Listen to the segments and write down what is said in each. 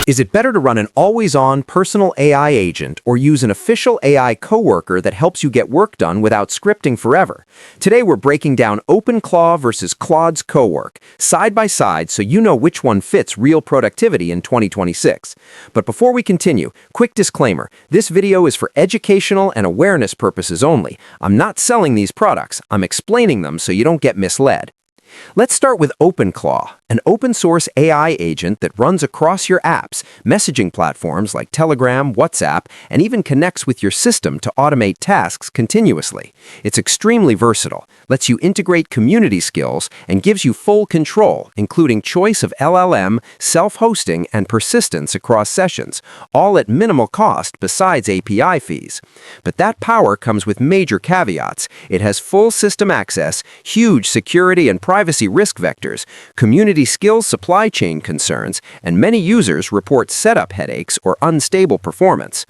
Is it better to run an always-on personal AI agent or use an official AI coworker that helps you get work done without scripting forever? Today we're breaking down Openclaw versus Claude's Cowork, side by side, so you know which one fits real productivity in 2026. But before we continue, quick disclaimer, this video is for educational and awareness purposes only. I'm not selling these products, I'm explaining them so you don't get misled. Let's start with Openclaw, an open-source AI agent that runs across your apps, messaging platforms like Telegram, WhatsApp, and even connects with your system to automate tasks continuously. It's extremely versatile, lets you integrate community skills, and gives you full control, including choice of LLM, self-hosting, and persistence across sessions, all at minimal cost besides API fees. But that power comes with major caveats. It has full system access, huge security and privacy risk vectors, community skills supply chain concerns, and many users report setup headaches or unstable performance.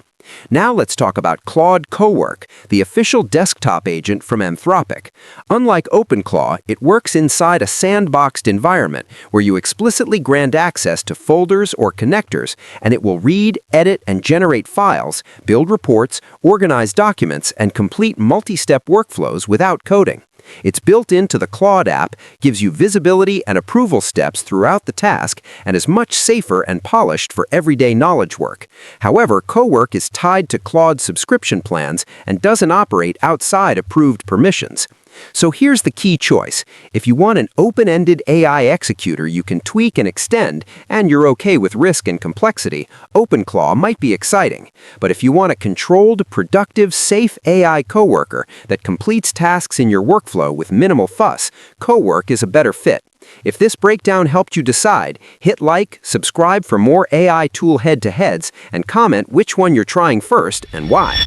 Now let's talk about Claude Cowork, the official desktop agent from Anthropic. Unlike Openclaw, it works inside a sandboxed environment where you explicitly grant access to folders or connectors, and it will read, edit, and generate files, build reports, organize documents, and complete multi-step workflows without coding. It's built into the Claude app, gives you visibility and approval steps throughout the task, and is much safer and polished for everyday knowledge work. However, Cowork is tied to Claude's subscription plans and doesn't operate outside approved permissions. So here's the key choice. If you want an open-ended AI executor you can tweak and extend, and you're okay with risk and complexity, Openclaw might be exciting. But if you want a controlled, productive, safe AI coworker that completes tasks in your workflow with minimal fuss, Cowork is a better fit. If this breakdown helped you decide, hit like, subscribe for more AI tool head-to-heads, and comment which one you're trying first and why.